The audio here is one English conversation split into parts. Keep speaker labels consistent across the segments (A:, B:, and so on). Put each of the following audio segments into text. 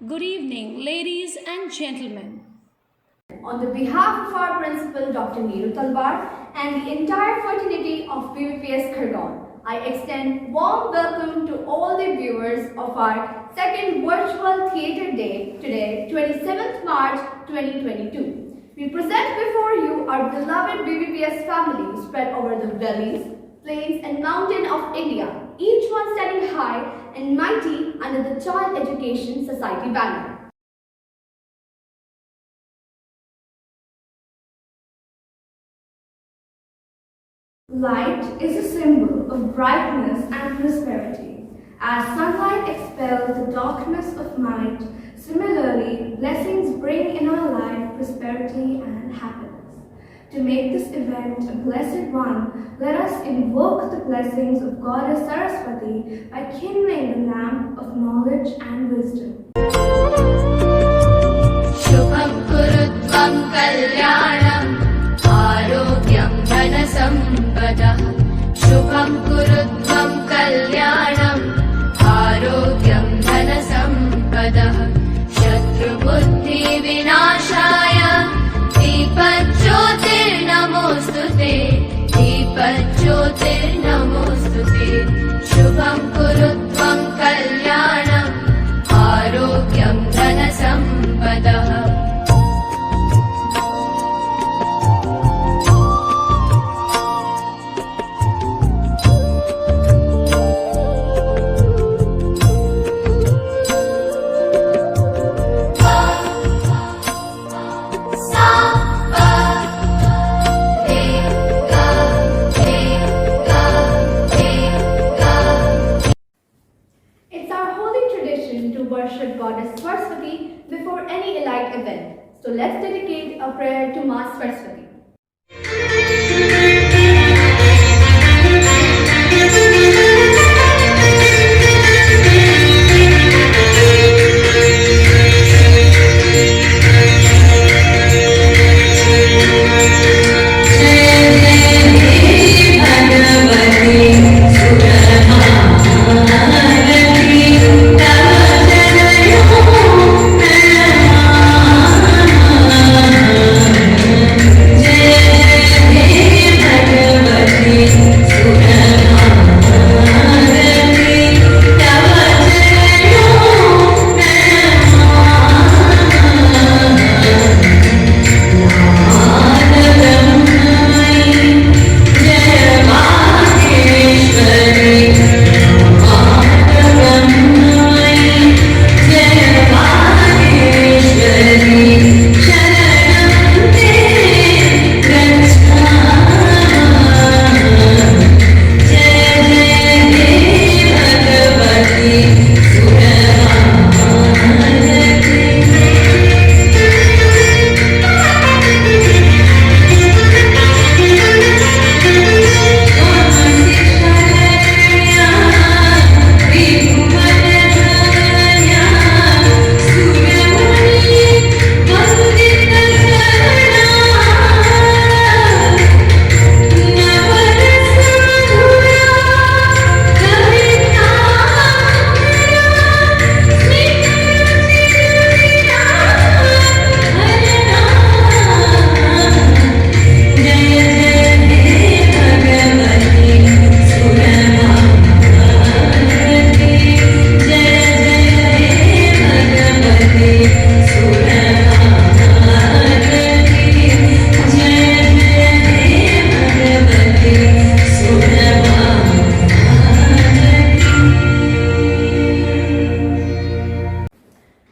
A: Good evening, ladies and gentlemen.
B: On the behalf of our principal, Dr. Neeru Talwar, and the entire fraternity of BBPS KHARGONE, I extend warm welcome to all the viewers of our second virtual theatre day today, 27th March 2022. We present before you our beloved BBPS family spread over the valleys, plains and mountains of India, each one standing high and mighty under the Child Education Society banner. Light is a symbol of brightness and prosperity. As sunlight expels the darkness of night, similarly, blessings bring in our life prosperity and happiness. To make this event a blessed one, let us invoke the blessings of Goddess Saraswati by kindling the lamp of knowledge and wisdom.
C: Shubham kurutvam kalyanam Arogyam dhana sampada Shubham kurutvam kalyanam Arogyam dhana sampada Shatru buddhi vinashaya Deepajyotir namostute Deepajyotir namostute Shubham kurutvam kalyanam Arogyam dhana sampada
B: It's our holy tradition to worship Goddess Saraswati before any elite event. So let's dedicate a prayer to Ma Saraswati.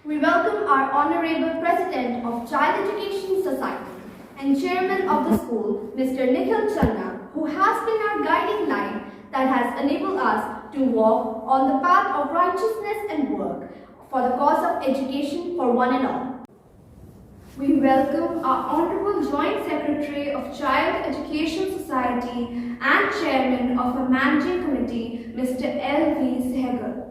B: We welcome our Honorable President of Child Education Society and Chairman of the school, Mr. Nikhil Channa, who has been our guiding light that has enabled us to walk on the path of righteousness and work for the cause of education for one and all. We welcome our Honorable Joint Secretary of Child Education Society and Chairman of our Managing Committee, Mr. L.V. Sehgal.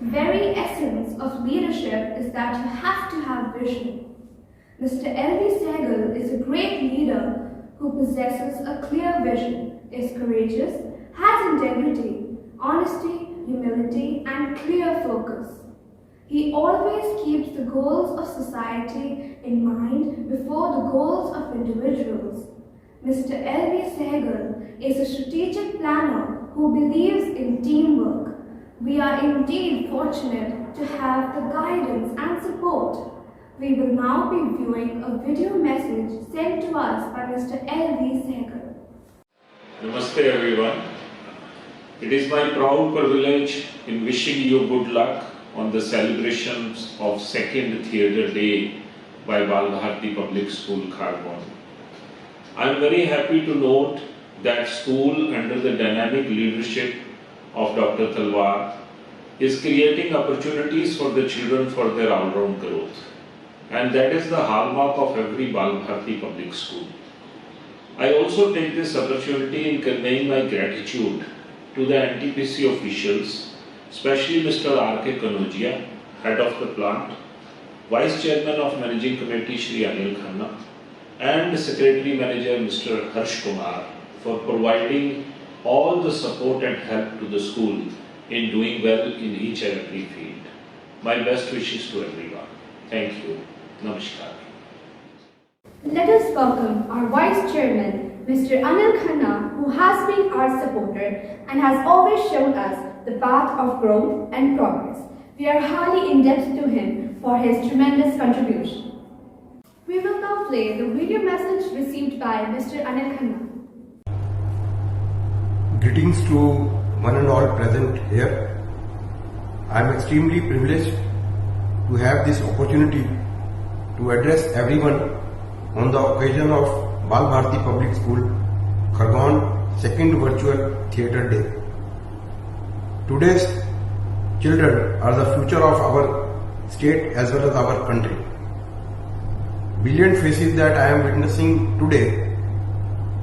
B: The very essence of leadership is that you have to have vision. Mr. L.V. Sehgal is a great leader who possesses a clear vision, is courageous, has integrity, honesty, humility, and clear focus. He always keeps the goals of society in mind before the goals of individuals. Mr. L.V. Sehgal is a strategic planner who believes in teamwork. We are indeed fortunate to have the guidance and support. We will now be viewing a video message sent to us by Mr. L.V. Sehgal.
D: Namaste everyone. It is my proud privilege in wishing you good luck on the celebrations of second Theatre Day by Bal Bharati Public School, Khargone. I am very happy to note that school under the dynamic leadership of Dr. Talwar is creating opportunities for the children for their all-round growth. And that is the hallmark of every Bal Bharati Public School. I also take this opportunity in conveying my gratitude to the NTPC officials, especially Mr. R.K. Kanojia, Head of the Plant, Vice Chairman of Managing Committee Shri Anil Khanna, and Secretary Manager Mr. Harsh Kumar for providing all the support and help to the school in doing well in each and every field. My best wishes to everyone. Thank you. Namaskar.
B: Let us welcome our Vice Chairman, Mr. Anil Khanna, who has been our supporter and has always shown us the path of growth and progress. We are highly indebted to him for his tremendous contribution. We will now play the video message received by Mr. Anil Khanna.
E: Greetings to one and all present here. I am extremely privileged to have this opportunity to address everyone on the occasion of Bal Bharati Public School, Khargone second virtual theatre day. Today's children are the future of our state as well as our country. Brilliant faces that I am witnessing today,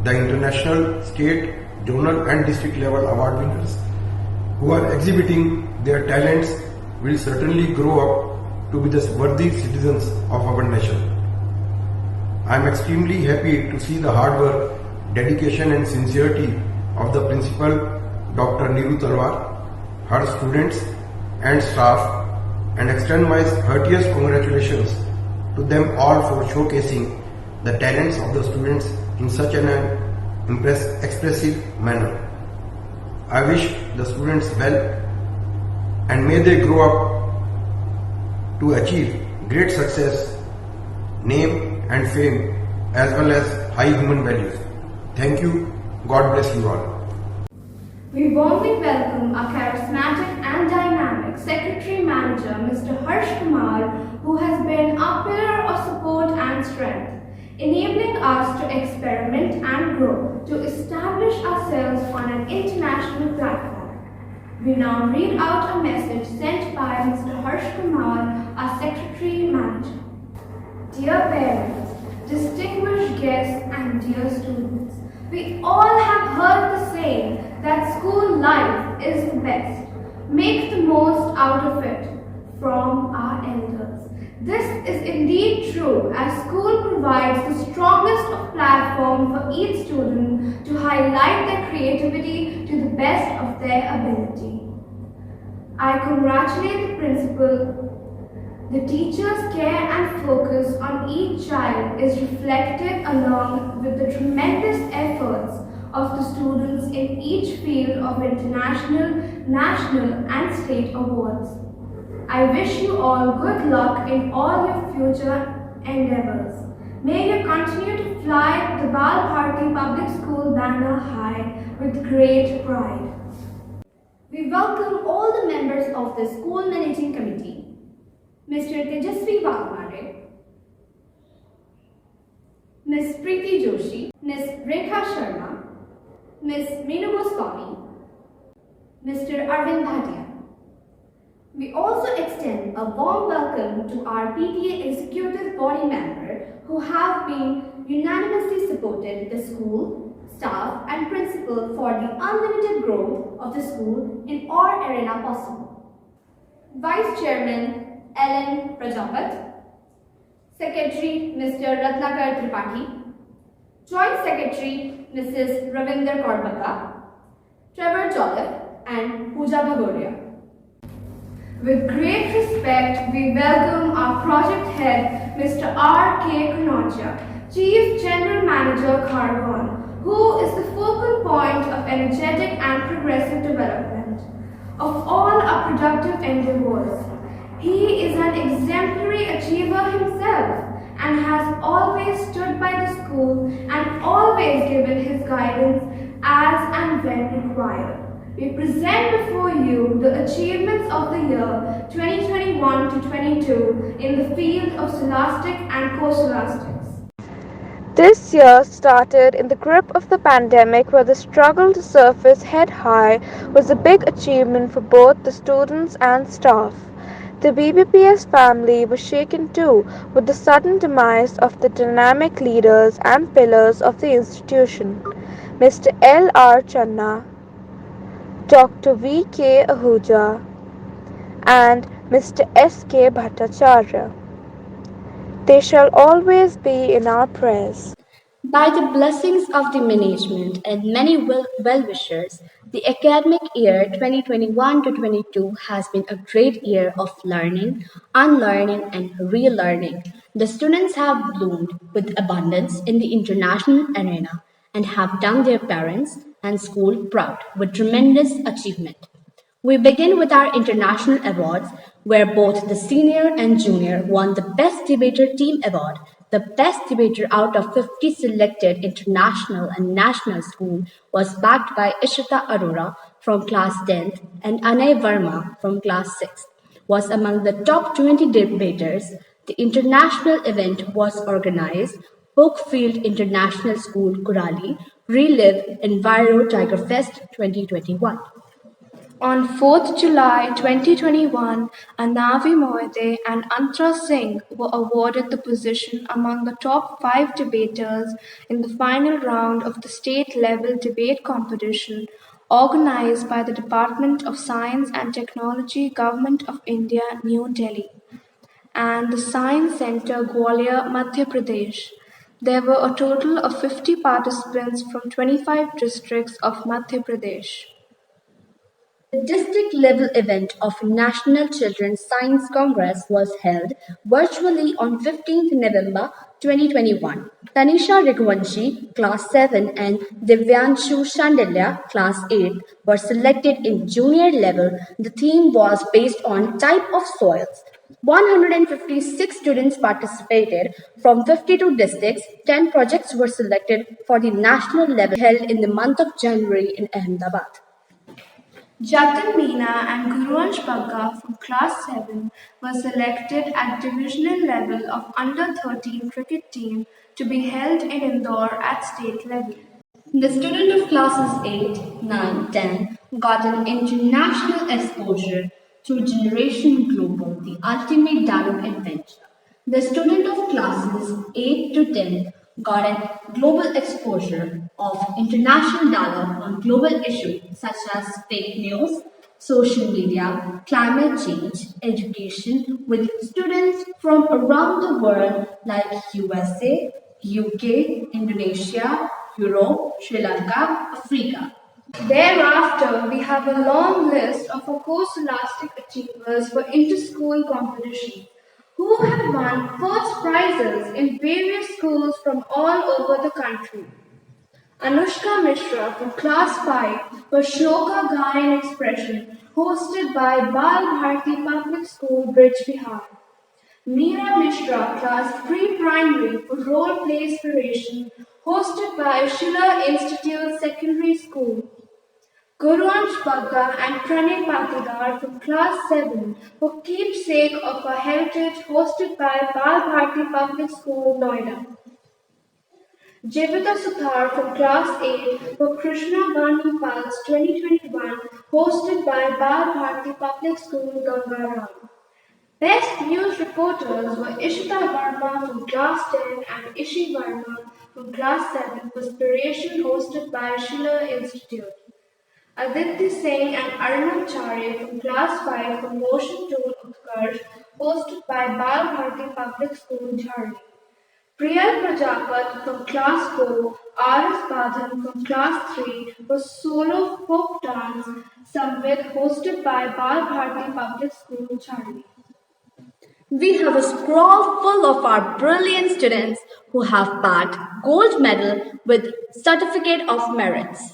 E: the international, state, zonal and district level award winners who are exhibiting their talents will certainly grow up to be the worthy citizens of our nation. I am extremely happy to see the hard work, dedication and sincerity of the principal Dr. Neeru Talwar, her students and staff, and extend my heartiest congratulations to them all for showcasing the talents of the students in such an expressive manner. I wish the students well and may they grow up to achieve great success, name and fame as well as high human values. Thank you. God bless you all.
B: We warmly welcome our charismatic and dynamic Secretary Manager, Mr. Harsh Kumar, who has been our pillar of support and strength, enabling us to experiment and grow, to establish ourselves on an international platform. We now read out a message sent by Mr. Harsh Kumar, our Secretary Manager. Dear parents, distinguished guests and dear students, we all have heard the saying that school life is the best. Make the most out of it from our elders. This is indeed true, as school provides the strongest of platform for each student to highlight their creativity to the best of their ability. I congratulate the principal. The teacher's care and focus on each child is reflected along with the tremendous efforts of the students in each field of international, national and state awards. I wish you all good luck in all your future endeavors. May you continue to fly the Bal Bharati Public School banner high with great pride. We welcome all the members of the School Managing Committee, Mr. Tejasvi Wagmare, Ms. Preeti Joshi, Ms. Rekha Sharma, Ms. Meenu Goswami, Mr. Arvind Bhatia. We also extend a warm welcome to our PTA executive body member who have been unanimously supported the school, staff and principal for the unlimited growth of the school in all arena possible. Vice Chairman Ellen Prajapat, Secretary Mr. Ratnakar Tripathi, Joint Secretary Mrs. Ravinder Korbaka, Trevor Jolliffe and Pooja Bhagoria. With great respect, we welcome our project head, Mr. R.K. Kanocha, Chief General Manager, KHARGONE, who is the focal point of energetic and progressive development of all our productive endeavors. He is an exemplary achiever himself and has always stood by the school and always given his guidance as and when required. We present before you the achievements of the year 2021 to 22 in the field of scholastic and co-scholastics.
F: This year started in the grip of the pandemic, where the struggle to surface head high was a big achievement for both the students and staff. The BBPS family was shaken too with the sudden demise of the dynamic leaders and pillars of the institution, Mr. L.R. Channa, Dr. V.K. Ahuja, and Mr. S.K. Bhattacharya. They shall always be in our prayers.
G: By the blessings of the management and many well-wishers, the academic year 2021 to 22 has been a great year of learning, unlearning, and relearning. The students have bloomed with abundance in the international arena and have done their parents and school proud with tremendous achievement. We begin with our international awards, where both the senior and junior won the Best Debater Team Award. The best debater out of 50 selected international and national school was backed by Ishita Arora from class 10th and Anay Verma from class 6th. Was among the top 20 debaters. The international event was organized Brookfield International School, Kurali, Relive Enviro Tiger Fest 2021.
H: On 4th July 2021, Anavi Moide and Antra Singh were awarded the position among the top 5 debaters in the final round of the state-level debate competition organized by the Department of Science and Technology, Government of India, New Delhi, and the Science Centre, Gwalior, Madhya Pradesh. There were a total of 50 participants from 25 districts of Madhya Pradesh.
G: The district level event of National Children's Science Congress was held virtually on 15th November 2021. Tanisha Raghuvanshi, class 7, and Divyanshu Shandilya, class 8, were selected in junior level. The theme was based on type of soils. 156 students participated from 52 districts. 10 projects were selected for the national level held in the month of January in Ahmedabad.
H: Jatin Meena and Guruvansh Bagga from class 7 were selected at divisional level of under 13 cricket team to be held in Indore at state level.
G: The student of classes 8, 9, 10 got an international exposure through Generation Global, the ultimate dialogue adventure. The student of classes 8 to 10 got a global exposure of international dialogue on global issues such as fake news, social media, climate change, education with students from around the world like USA, UK, Indonesia, Europe, Sri Lanka, Africa.
H: Thereafter, we have a long list of our co-scholastic achievers for inter-school competition who have won first prizes in various schools from all over the country. Anushka Mishra from class 5 for Shloka Gayan Expression hosted by Bal Bharti Public School, Bridge, Bihar. Meera Mishra, class pre-primary for Role Play Inspiration hosted by Schiller Institute Secondary School. Guruvansh Bagga and Pranay Patidar from class 7 for Keepsake of Our Heritage hosted by Bal Bharti Public School, Noida. Jivita Suthar from class 8 for Krishna Vani Pulse 2021 hosted by Bal Bharti Public School, Gangaram. Best news reporters were Ishita Verma from class 10 and Ishi Verma from class 7 for Spiration hosted by Schiller Institute. Aditya Singh and Arnab Chare from class 5 for Motion Tool Utkarsh hosted by Bal Bharti Public School, Jharli. Priyal Prajapat from class 4 R.S. Badhan from Class 3 for solo folk dance Samved hosted by Bal Bharati Public School, Charlie.
G: We have a scroll full of our brilliant students who have bagged gold medal with certificate of merits.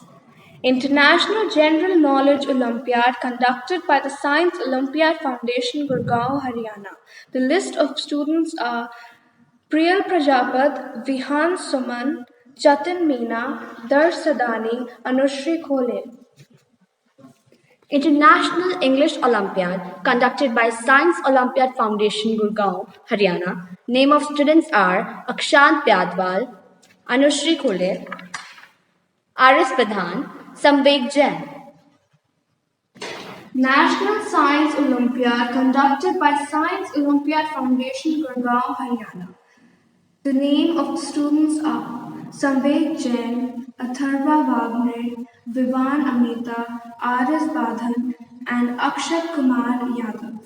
F: International General Knowledge Olympiad conducted by the Science Olympiad Foundation, Gurgaon, Haryana. The list of students are Priyal Prajapat, Vihan Suman, Jatin Meena, Darsh Sadani, Anushri Khole.
G: International English Olympiad conducted by Science Olympiad Foundation, Gurgaon, Haryana. Name of students are Akshant Pyadwal, Anushri Khole, R.S. Badhan, Samveg Jain.
H: National Science Olympiad conducted by Science Olympiad Foundation, Gurgaon, Haryana. The name of the students are Samveg Jain, Atharva Wagner, Vivan Amita, R.S. Badhan, and Akshat Kumar Yadav.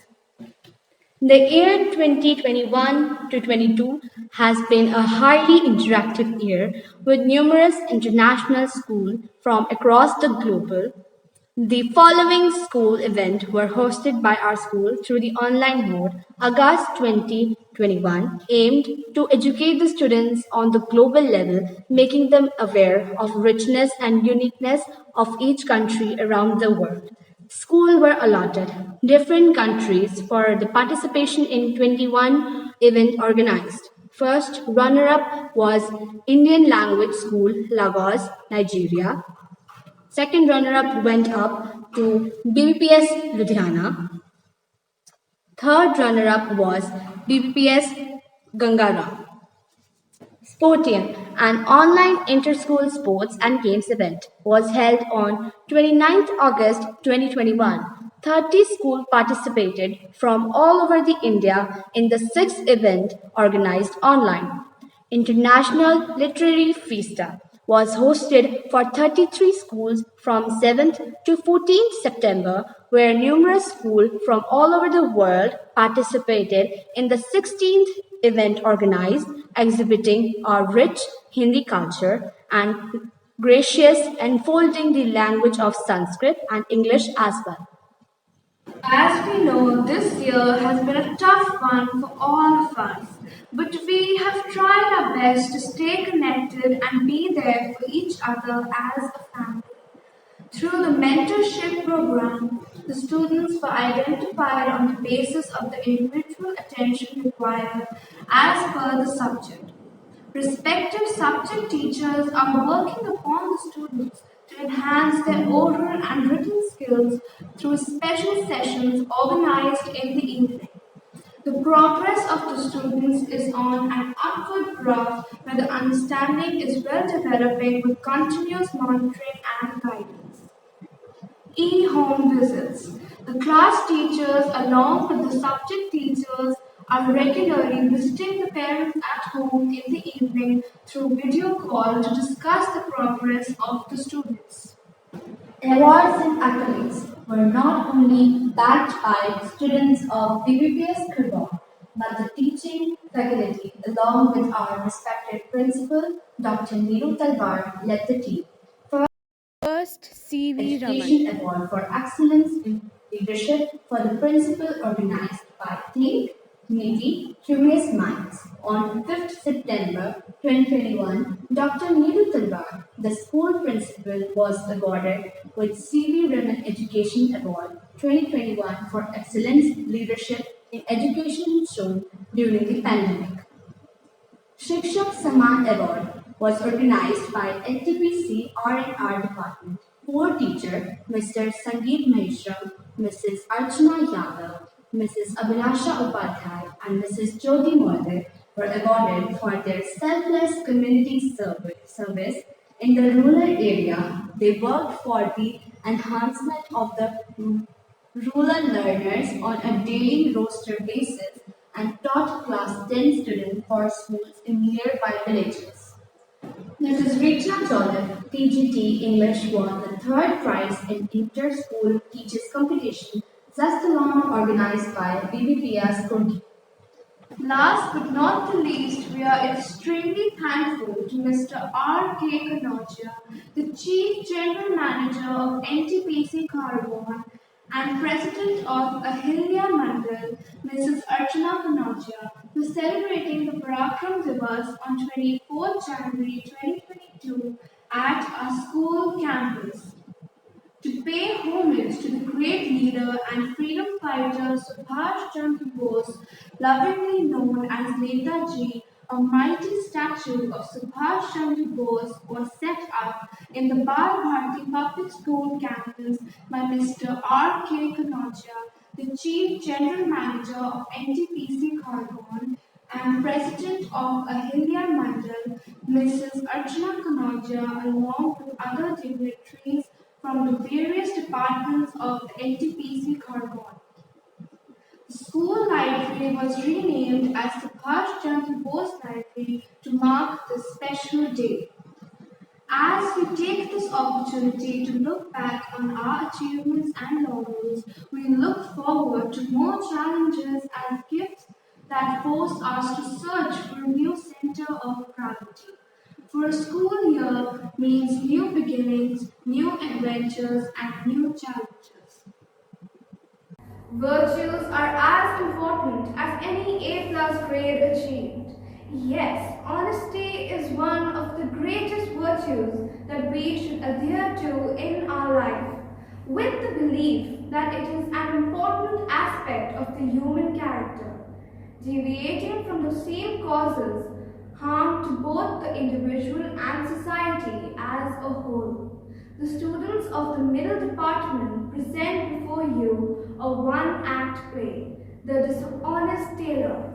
G: The year 2021 to 22 has been a highly interactive year with numerous international schools from across the globe. The following school events were hosted by our school through the online mode. August 2021 aimed to educate the students on the global level, making them aware of richness and uniqueness of each country around the world. Schools were allotted different countries for the participation in 21 event organized. First runner-up was Indian Language School, Lagos, Nigeria. Second runner-up went up to BBPS Ludhiana. Third runner-up was BBPS Gangaram. Sportium, an online inter-school sports and games event, was held on 29th August 2021. 30 schools participated from all over the India in the sixth event organized online. International Literary Fiesta was hosted for 33 schools from 7th to 14th September, where numerous schools from all over the world participated in the 16th event organized, exhibiting our rich Hindi culture and gracious unfolding the language of Sanskrit and English as well.
H: As we know, this year has been a tough one for all of us, but we have tried our best to stay connected and be there for each other as a family. Through the mentorship program, the students were identified on the basis of the individual attention required as per the subject. Respective subject teachers are working upon the students to enhance their oral and written skills through special sessions organized in the evening. The progress of the students is on an upward graph where the understanding is well developing with continuous monitoring and guidance. E-home visits. The class teachers along with the subject teachers are regularly visiting the parents at home in the evening through video call to discuss the progress of the students.
G: Awards and accolades were not only backed by students of BBPS KHARGONE, but the teaching faculty along with our respected principal, Dr. Neeru Talwar, led the team.
F: First, C.V.
G: Education
F: Raman.
G: Award for Excellence in Leadership for the principal organized by Think, Niti, Curious Minds. On 5th September 2021, Dr. Neeru Talwar, the school principal, was awarded with C.V. Raman Education Award 2021 for Excellence Leadership in Education shown during the pandemic. Shikshak Saman Award was organized by NTPC R&R Department. Four teachers, Mr. Sangeet Maheshram, Mrs. Archana Yadav, Mrs. Abhilasha Upadhyay, and Mrs. Jyoti Moide were awarded for their selfless community service in the rural area. They worked for the enhancement of the rural learners on a daily roster basis and taught class 10 students for schools in nearby villages. Mrs. Richa Choudhary, TGT English, won the third prize in Inter-School Teachers Competition, Zastalon organized by BBPS KHARGONE.
H: Last but not the least, we are extremely thankful to Mr. R.K. Kanodia, the Chief General Manager of NTPC KHARGONE and President of Ahilya Mandal, Mrs. Archana Kanodia, for celebrating the Parakram Divas on 24th January 2022 at our school campus. To pay homage to the great leader and freedom fighter Subhash Chandra Bose, lovingly known as Netaji, a mighty statue of Subhash Chandra Bose was set up in the Bal Bharati Public School campus by Mr. R.K. Kanodia, the Chief General Manager of NTPC KHARGONE and President of Ahilya Mandal, Mrs. Archana Kanodia, along with other dignitaries from the various departments of the NTPC KHARGONE. The school library was renamed as Subhash Chandra Bose Library to mark this special day. As we take this opportunity to look back on our achievements and laurels, we look forward to more challenges and gifts that force us to search for a new center of gravity. For a school year means new beginnings, new adventures, and new challenges.
B: Virtues are as important as any A+ grade achieved. Yes, honesty is one of the greatest virtues that we should adhere to in our life, with the belief that it is an important aspect of the human character. Deviating from the same causes harm to both the individual and society as a whole. The students of the middle department present before you a one-act play, The Dishonest Tailor.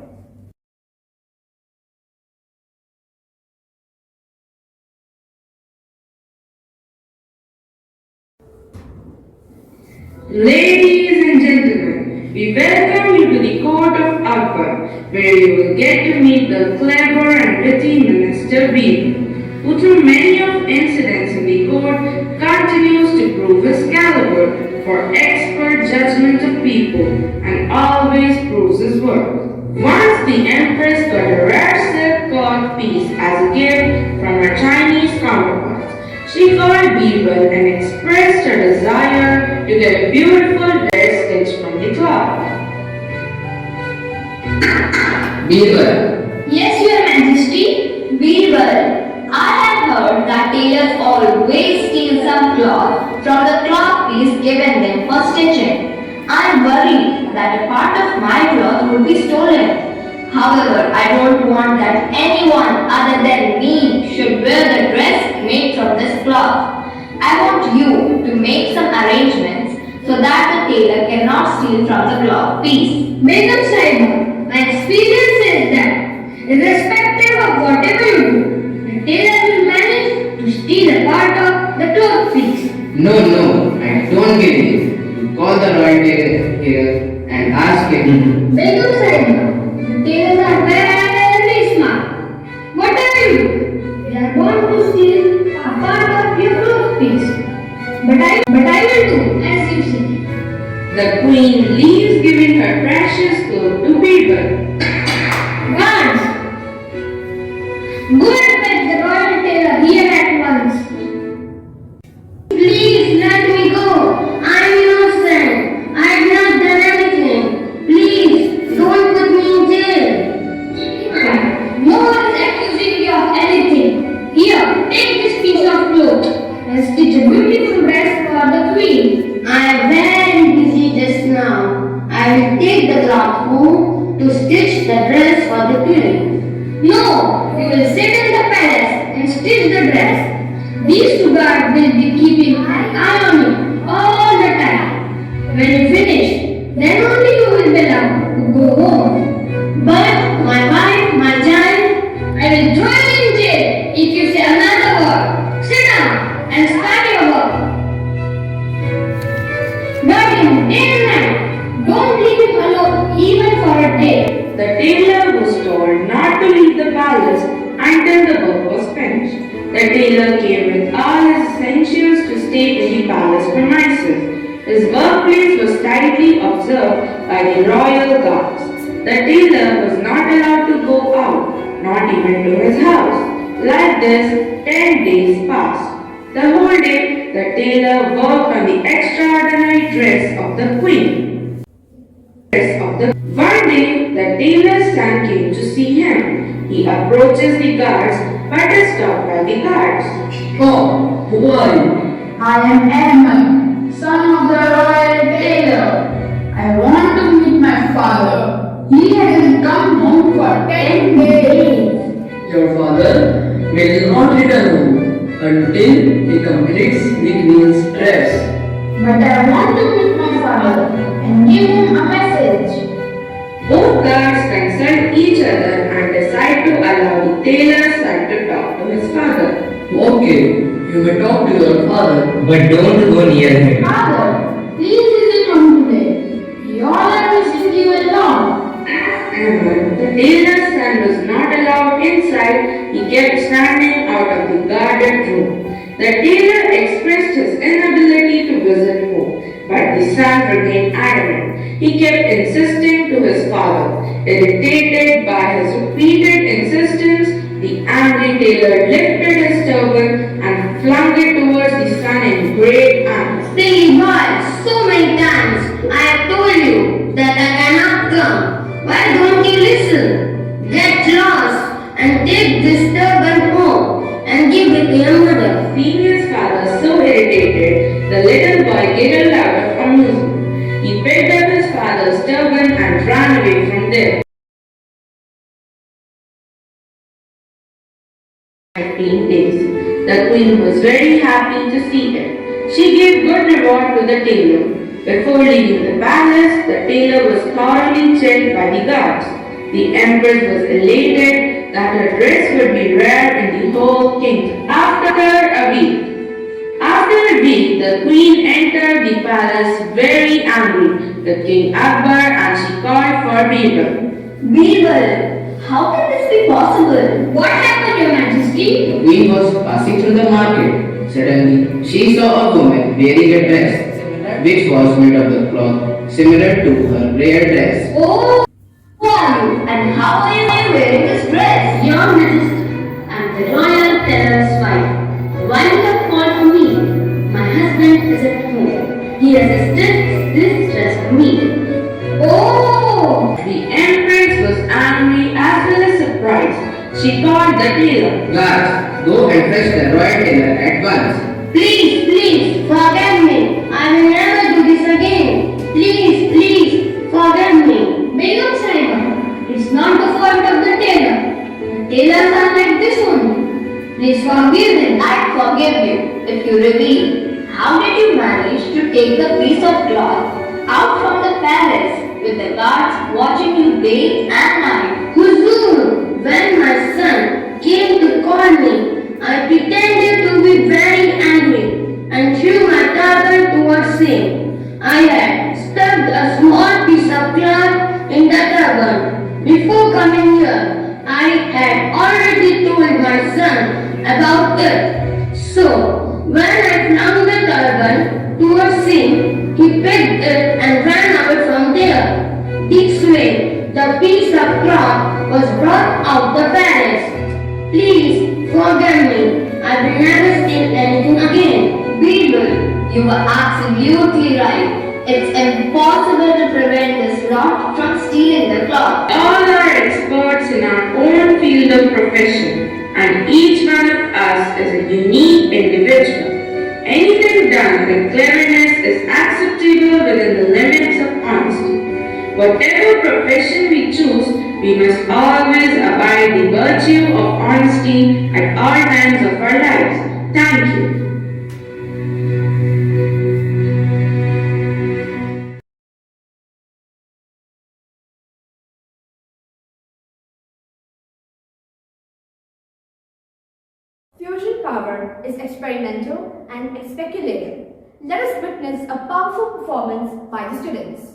I: Ladies and gentlemen, we welcome you to the court of Akbar, where you will get to meet the clever and witty Minister Birbal, who through many of incidents in the court continues to prove his caliber for expert judgment of people and always proves his worth. Once the Empress got a rare silk cloth piece as a gift from her Chinese counterparts. She called Birbal and expressed her desire to get a beautiful dress stitched from the cloth.
J: Birbal.
G: Yes, Your Majesty. Birbal, I have heard that tailors always steal some cloth from the cloth piece given them for stitching. I am worried that a part of my cloth would be stolen. However, I don't want that anyone other than me should wear the dress made from this cloth. I want you to make some arrangements so that the tailor cannot steal from the cloth piece.
J: Begum Sahiba, my experience is that, irrespective of whatever you do, the tailor will manage to steal a part of the cloth piece.
I: No, I don't believe it. You call the royal tailor here and ask him.
J: Begum Sahiba, the tailors are very smart. Whatever you do, they are going to steal a part of your cloth piece. But I will do as you say.
I: The queen leaves giving her precious cloth to Birbal.
J: Guards, go and fetch the royal tailor here at once. Please let me go. I am innocent. I have not done anything. Please don't put me in jail. No one is accusing you of anything. Here, take this piece of cloth and stitch a beautiful dress for the queen.
G: I am very busy just now. I will take the cloth home to stitch the dress for the queen.
J: No, you will sit in the palace and stitch the dress. These two guards will be keeping an eye on you all the time. When you finish, then only you will be allowed to go home.
G: But my wife, my child,
J: I will throw you in jail if you say another word. Sit down and start your work. Guard him day and night. Don't leave him alone even for a day.
I: The tailor was told not to leave the palace until the work was finished. The tailor came with all his essentials to stay in the palace premises. His workplace was tightly observed by the royal guards. The tailor was not allowed not even to his house. Like this, 10 days passed. The whole day, the tailor worked on the extraordinary dress of the queen. One day, the tailor's son came to see him. He approaches the guards, but is stopped by the guards.
J: Oh, who are you? I am Edmund, son of the royal tailor. I want to meet my father. He hasn't come home for 10 days.
K: Your father will not return home until he completes the queen's dress.
J: But I want to meet my father and give him a message.
I: Both guards consult each other and decide to allow the tailor's son to talk to his father.
K: Okay, you may talk to your father, but don't go near him.
J: Father, please visit home today. We all are missing you a lot.
I: And when the tailor's son was not allowed inside, he kept standing out of the guarded room. The tailor expressed his inability to visit home, but the son remained adamant. He kept insisting to his father. Irritated by his repeated insistence, the angry tailor lifted his turban and flung it towards the son in great anger.
J: Silly boy, so many times I have told you that I cannot come. Why don't you listen? Get lost and take this turban home and give it to your mother.
I: Seeing his father so irritated, the little boy giggled out of amusement. He picked up his father's turban and ran away from there. 15 days. The queen was very happy to see him. She gave good reward to the tailor. Before leaving the palace, the tailor was thoroughly checked by the guards. The empress was elated that her dress would be rare in the whole kingdom. After a week, the queen entered the palace very angry with King Akbar and she called for Birbal.
J: Birbal, how can this be possible? What happened, Your Majesty?
K: The queen was passing through the market. Suddenly, she saw a woman wearing a dress, which was made of the cloth similar to her rare dress.
J: Oh, who are you and how are you wearing this dress? Your Majesty, I am the royal tailor's wife. Why do you have called for me? My husband is at home. He has stitched this dress for me. Oh!
I: The empress was angry as well as surprised. She called the tailor.
K: Guards, go and fetch the royal tailor at once.
J: Please, forgive me. I will never do this again. Please, forgive me. Begum Sahiba, it's not the fault of the tailor. The tailors are like this only. Please forgive him. I forgive you if you reveal. How did you manage to take the piece of cloth out from the palace with the guards watching you day and night? Huzur, when my son came to call me, I pretended to be very angry and threw my turban towards him. I had stuck a small piece of cloth in the turban. Before coming here, I had already told my son about it. So, when I flung the turban towards him, he picked it and ran away from there. This way, the piece of cloth was brought out the palace. Please forgive me. I will never steal anything again. Birbal, you are absolutely right. It's impossible to prevent this lot from stealing the cloth.
I: All are experts in our own field of profession, and each one of us is a unique individual. Anything done with cleverness is acceptable within the limits of honesty. Whatever profession we choose, we must always abide the virtue of honesty at all times of our lives. Thank you.
B: Fusion power is experimental and speculative. Let us witness a powerful performance by the students.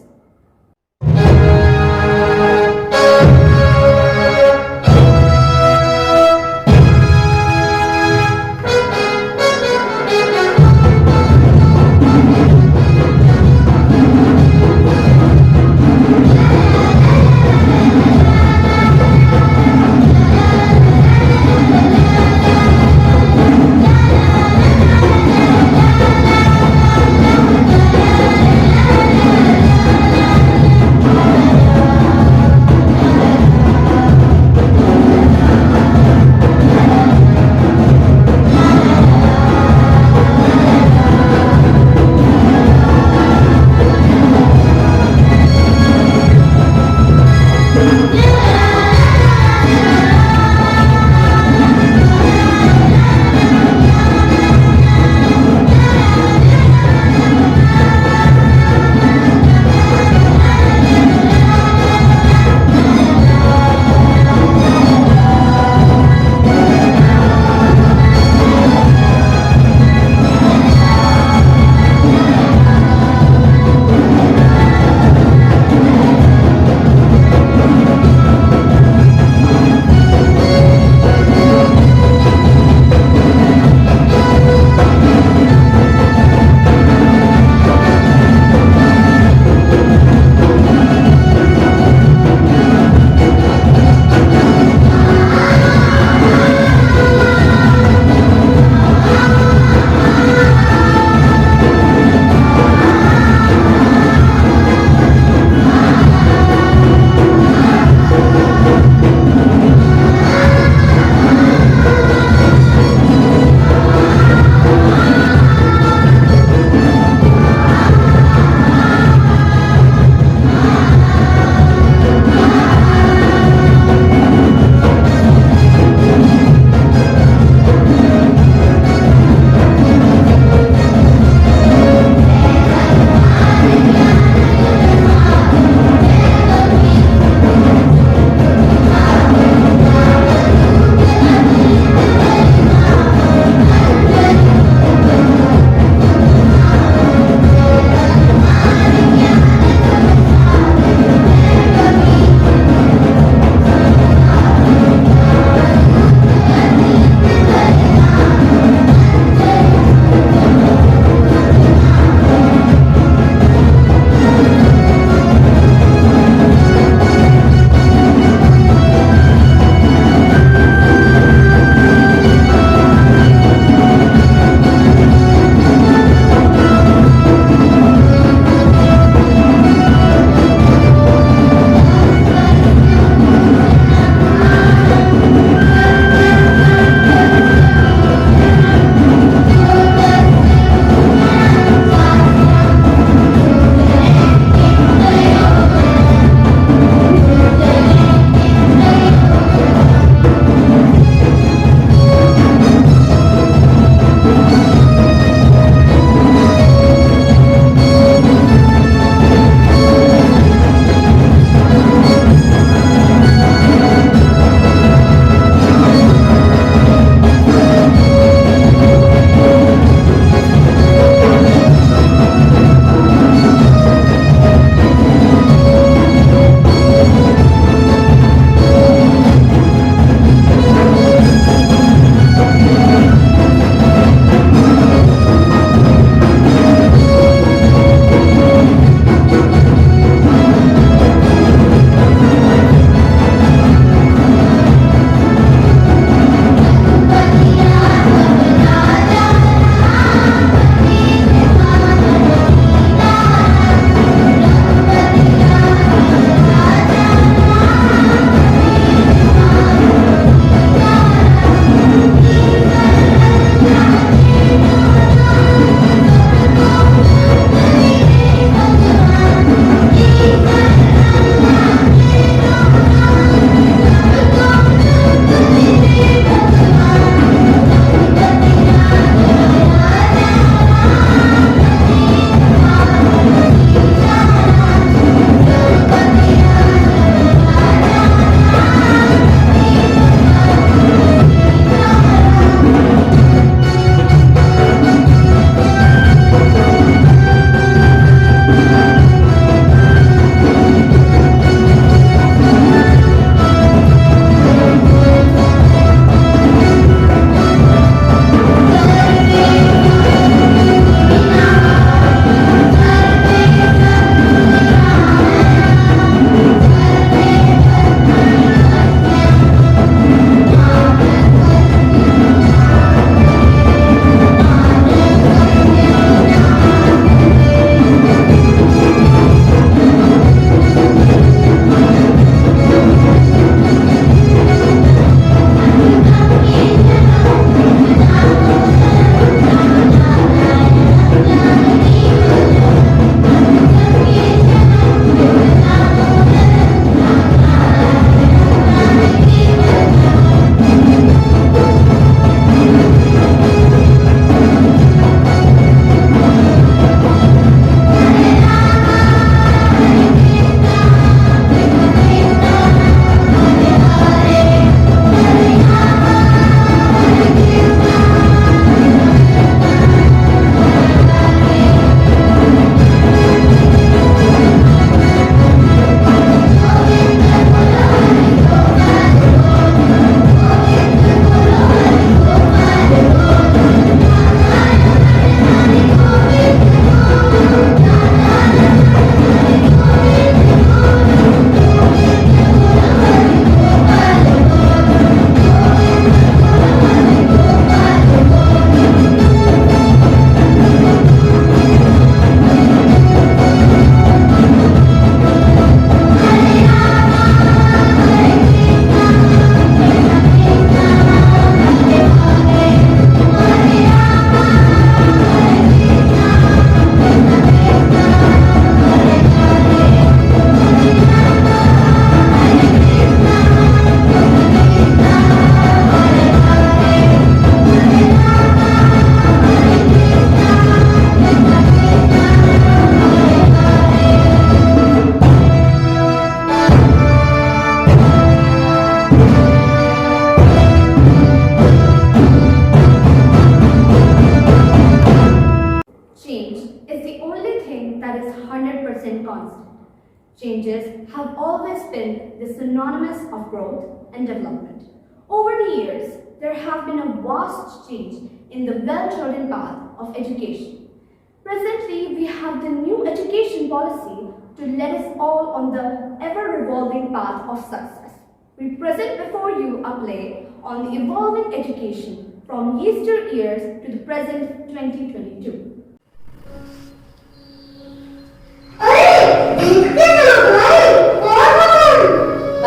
B: been the synonymous of growth and development. Over the years, there have been a vast change in the well-trodden path of education. Presently, we have the new education policy to lead us all on the ever-revolving path of success. We present before you a play on the evolving education from yesteryears to the present 2022.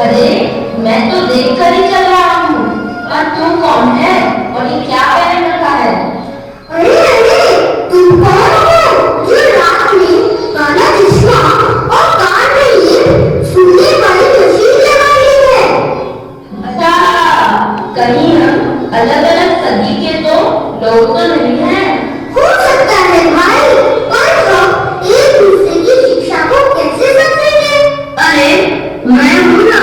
J: अरे मैं तो देख कर ही चल रहा हूँ, पर तू कौन है और ये क्या पहन रखा है? अरे तुम कौन हो जो रात में काला चश्मा और कान में ये सुनने वाली मशीन लगाई है? अच्छा, कहीं हम अलग अलग सदी के तो लोग तो नहीं हैं? हो सकता है भाई, पर हम एक दूसरे की शिक्षा को कैसे समझेंगे? अरे मैं हूँ ना,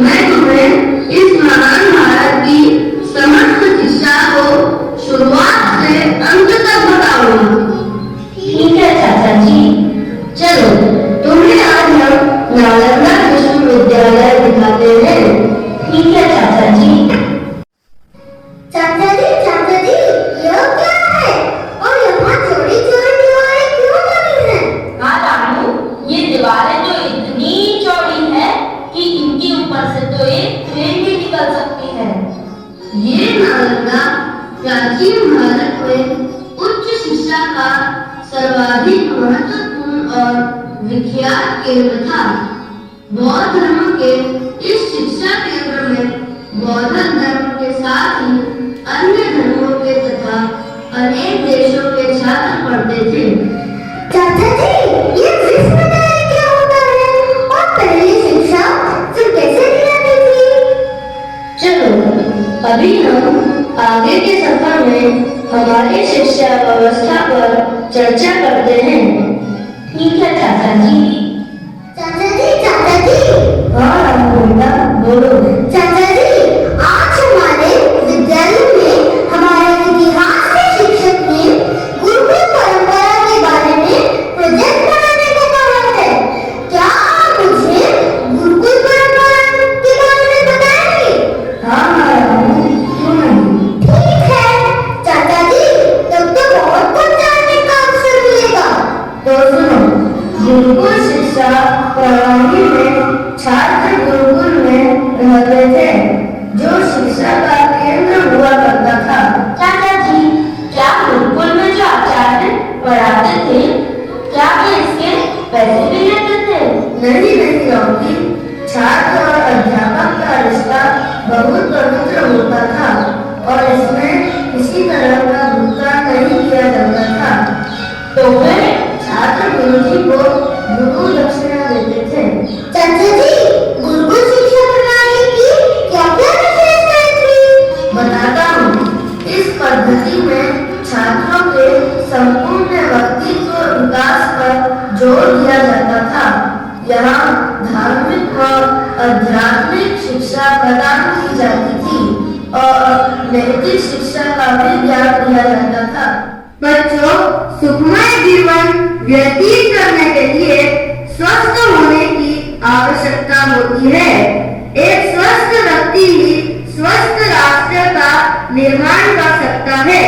J: मैं तुम्हें इस महान भारत की समस्त शिक्षा को शुरुआत से अंत तक बताऊंगा। ठीक है चाचा जी, चलो तुम्हें आज हम नालंदा विश्वविद्यालय दिखाते हैं। ठीक है चाचा जी। चाचा जी, यह क्या है? और यहाँ चौड़ी चौड़ी दीवारें क्यों बनी हैं? हाँ रानू, ये दीवारें तो इतनी चौड़ी है कि इनके ऊपर से तो एक ट्रेन भी निकल सकती है। ये नालंदा प्राचीन भारत में उच्च शिक्षा का सर्वाधिक महत्वपूर्ण और विख्यात केंद्र था। बौद्ध धर्म के इस शिक्षा केंद्र में बौद्ध धर्म के साथ ही अन्य धर्मों के तथा अनेक देशों के छात्र पढ़ते थे। चाचा जी, ये विश्वविद्यालय क्या होता है और पहली शिक्षा फिर कैसे दी जाती थी? चलो अभी हम आगे के सफर में हमारी शिक्षा व्यवस्था पर चर्चा करते हैं। ठीक है चाचा जी। चाचा जी। हाँ बेटा, बोलो। चाचा जी, आज हमारे विद्यालय में हमारे इतिहास के शिक्षक ने गुरुकुल परंपरा के बारे में प्रोजेक्ट बनाने को कहा है। क्या आप मुझे गुरुकुल परंपरा के बारे में बताएंगे? हाँ, क्यों नहीं। ठीक है चाचा जी, तब तो बहुत कुछ जानने का अवसर मिलेगा। तो सुनो, गुरुकुल शिक्षा प्रणाली में छात्र गुरुकुल में रहते थे, जो शिक्षा का केंद्र हुआ करता था। चाचा जी, क्या गुरुकुल में जो आचार्य पढ़ाते थे, क्या वे इसके पैसे भी लेते थे? नहीं क्योंकि छात्र और अध्यापक का रिश्ता बहुत पवित्र होता था और इसमें किसी तरह का भुगतान नहीं किया जाता था। तो वे छात्र गुरुजी को गुरु दक्षिणा देते थे। चाचा जी, गुरुकुल शिक्षा प्रणाली की क्या-क्या विशेषताएं थी? बताता हूँ। इस पद्धति में छात्रों के संपूर्ण व्यक्तित्व विकास पर जोर दिया जाता था। यहाँ धार्मिक व आध्यात्मिक शिक्षा प्रदान की जाती थी और नैतिक शिक्षा का भी ज्ञान दिया जाता था। बच्चों, सुखमय जीवन व्यतीत करने के लिए स्वस्थ होने की आवश्यकता होती है। एक स्वस्थ व्यक्ति ही स्वस्थ राष्ट्र का निर्माण कर सकता है।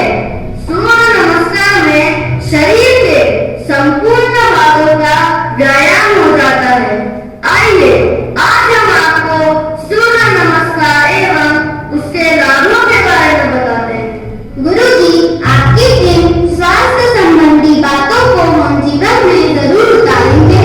J: सूर्य नमस्कार में शरीर के संपूर्ण भागों का व्यायाम हो जाता है। आइए आज हम आपको सूर्य नमस्कार एवं उसके लाभों के बारे में बताते हैं। गुरुजी, आपकी इन स्वास्थ्य संबंधी बातों को हम जीवन में जरूर उतारेंगे।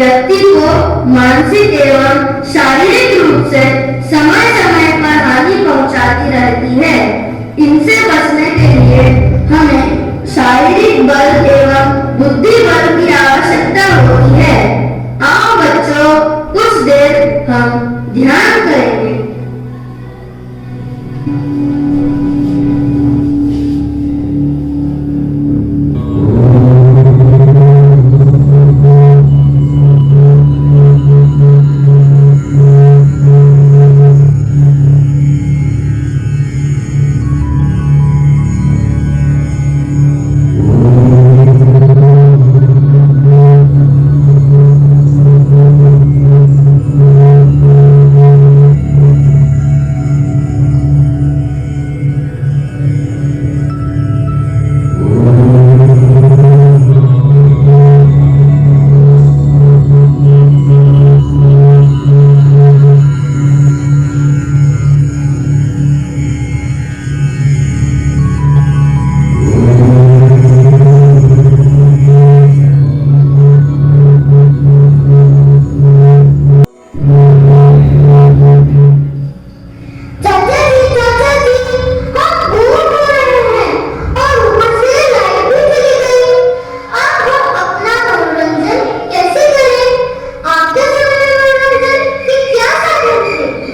J: व्यक्ति को मानसिक एवं शारीरिक रूप से समय समय पर हानि पहुंचाती रहती है। इनसे बचने के लिए हमें शारीरिक बल एवं बुद्धि बल की आवश्यकता होती है। आओ बच्चों, कुछ देर हम ध्यान करेंगे।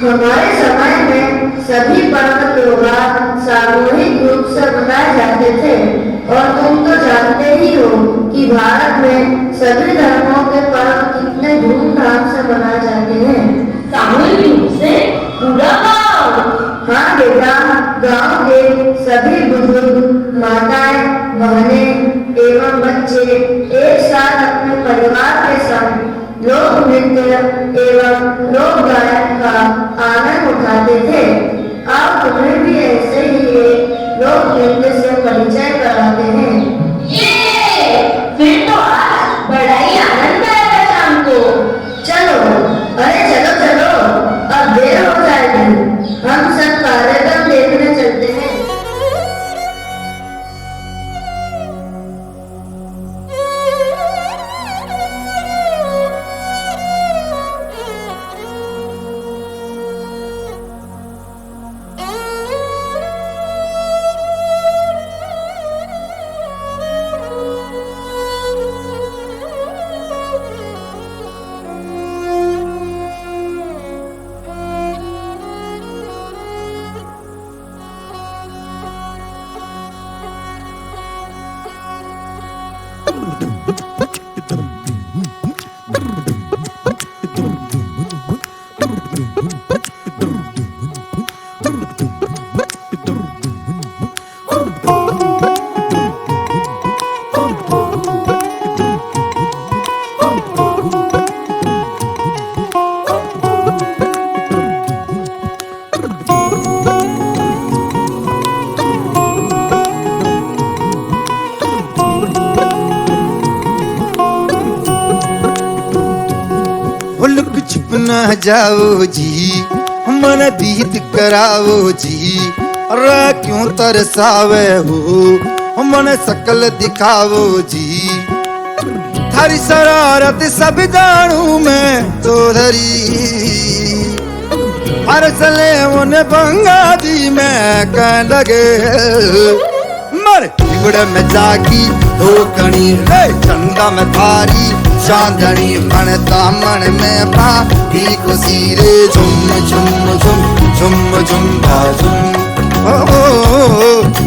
J: हमारे समय में सभी पर्व त्योहार सामूहिक रूप से मनाए जाते थे और तुम तो जानते ही हो कि भारत में सभी धर्मों के पर्व कितने धूमधाम से मनाए जाते हैं। सामूहिक रूप से पूरा गाँव? हाँ बेटा, गाँव के सभी बुजुर्ग, माताएं, बहनें एवं बच्चे एक साथ अपने परिवार के संग लोक नृत्य एवं लोक गायन का आनंद उठाते थे। आप तुम्हें भी ऐसे ही लोक नृत्य से परिचय कराते हैं। ये फिर तो आज बड़ा ही आनंद आएगा शाम को। चलो, अरे चलो चलो, अब देर हो जाएगी। हम सब कार्यक्रम देखने चलते हैं।
L: न जाओ जी, मन बीत कराओ जी। अरे क्यों तरसावे हो, मन सकल दिखाओ जी। थारी शरारत सब जानू मैं तो धरी, हर सले उन बंगा दी मैं कह लगे। मर बिगड़ में जागी धोकनी, चंदा में थारी चांदनी। मन दामन में बाधी खुशी रे, झुम झुम झुम झुम झुम झुम।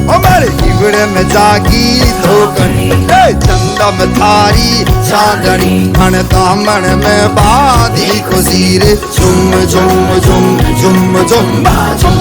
L: ओ मेरे हिवड़े में जागी धोकनी, चंदा में थारी चांदनी। मन दामन में बाधी खुशी रे, झुम झुम झुम झुम झुम झुम।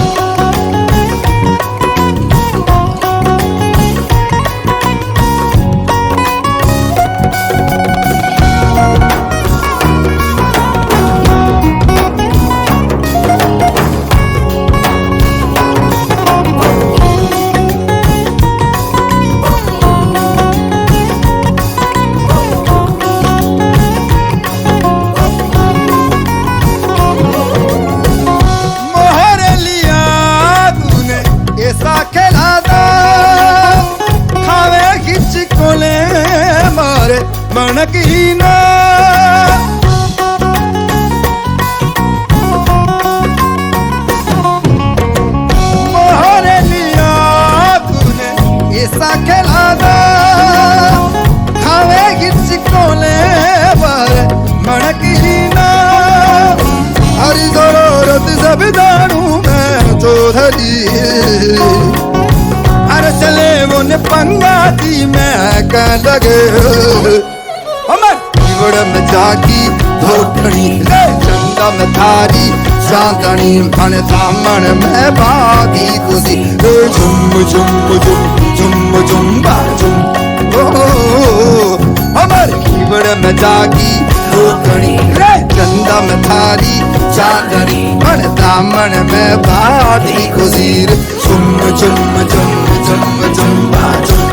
L: मन की ना चौधरी अरे चले वो ने पंगा दी मैं कह लगे अमर इवड़ में जागी धोखनी ले चंदा में थारी चांदनी मन दामन में बागी खुशी झुम झुम झुम झुम झुम झुम अमर इवड़ में जागी धोखनी ले चंदा में थारी चांदनी मन दामन में बागी खुशी झुम झुम झुम झुम झुम झुम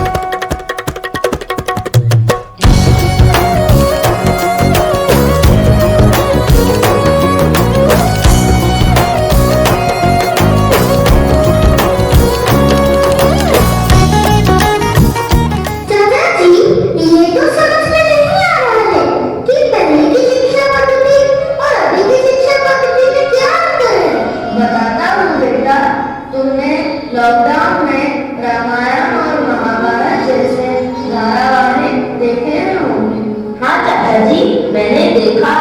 J: लॉकडाउन में रामायण और महाभारत जैसे धारावाहिक देखे होंगे। हाँ चाचा जी, मैंने देखा।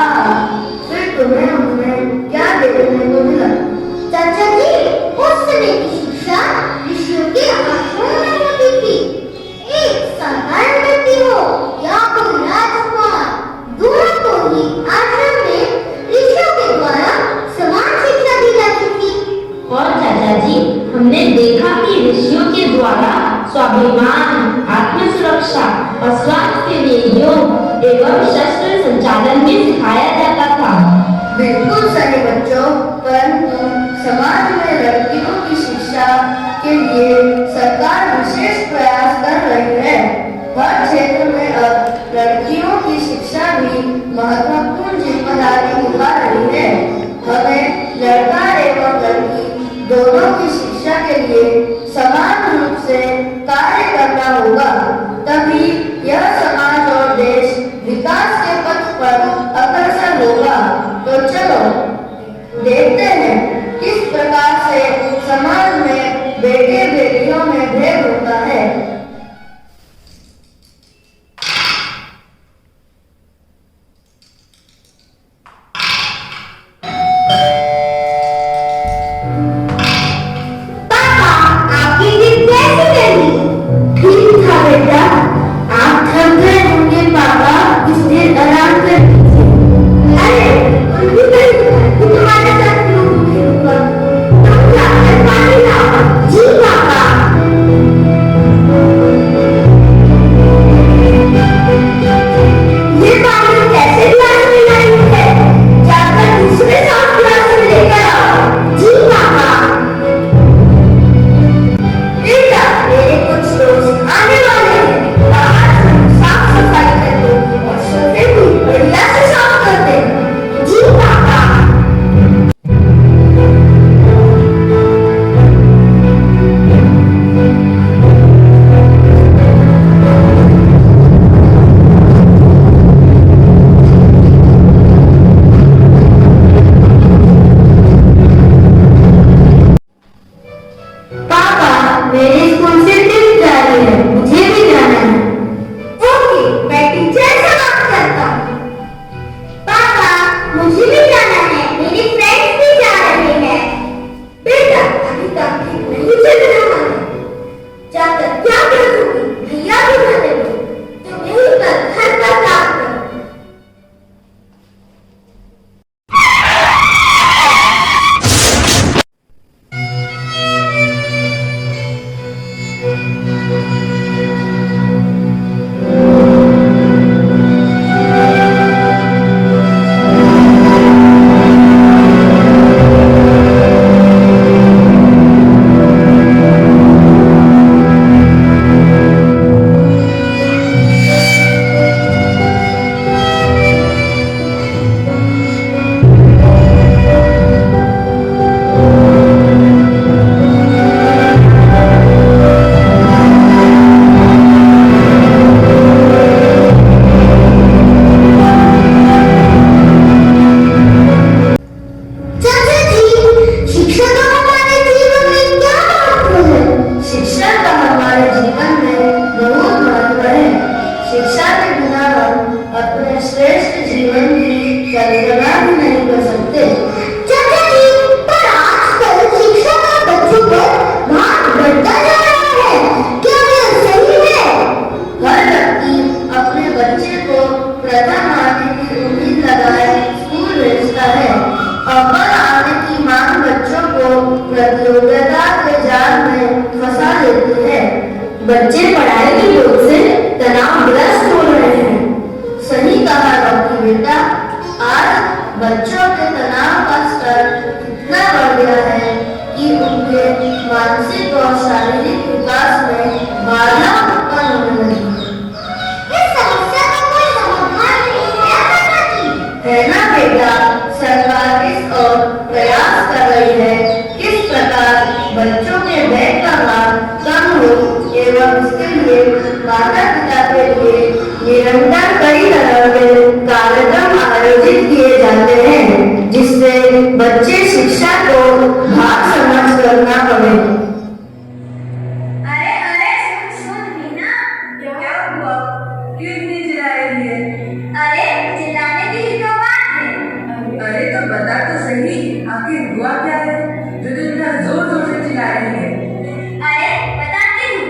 J: फिर तुम्हें उसमें क्या देखने को मिला? चाचा जी, उस समय की शिक्षा ऋषियों के आश्रम में होती थी। एक साधारण व्यक्ति हो या कोई राजकुमार, दोनों को ही आश्रम में ऋषियों के द्वारा समान शिक्षा दी जाती थी। और चाचा जी, हमने देखा कि ऋषियों के द्वारा स्वाभिमान, आत्म सुरक्षा और स्वास्थ्य के लिए योग एवं शस्त्र संचालन भी सिखाया जाता था। बिल्कुल सही बच्चों, परंतु समाज में लड़कियों की शिक्षा के लिए सरकार विशेष प्रयास कर रही है। हर क्षेत्र में अब लड़कियों की शिक्षा भी महत्वपूर्ण जिम्मेदारी निभा रही है। हमें लड़का एवं लड़की दोनों की शिक्षा के लिए समान रूप से कार्य करना होगा, तभी यह समाज और देश विकास के पथ पर अग्रसर होगा। तो चलो देखते हैं किस प्रकार से समाज में बेटे बेटियों में भेद होता है। बच्चे पढ़ाई के बोझ से तनावग्रस्त हो रहे हैं। सही कहा डॉक्टर बेटा, आज बच्चों के तनाव का स्तर इतना बढ़ गया है कि उनके मानसिक और शारीरिक विकास में बाधा उत्पन्न होने लगी है। इस समस्या का कोई समाधान नहीं है ना बेटा? सरकार इस ओर प्रयास कर रही है किस प्रकार बच्चों के बैग का भार कम हो एवं इसके लिए माता पिता के लिए निरंतर कई तरह के कार्यक्रम आयोजित किए जाते हैं जिससे बच्चे शिक्षा को भाग समझ करना पड़े।
B: अरे अरे सुन मीना, क्या हुआ? क्यों इतनी चिल्ला रही है? अरे चिल्लाने की ही तो बात है। अरे तो बता तो सही, आखिर हुआ क्या है जो तुम इतना जोर जोर से चिल्ला रही है? अरे बताती हूँ।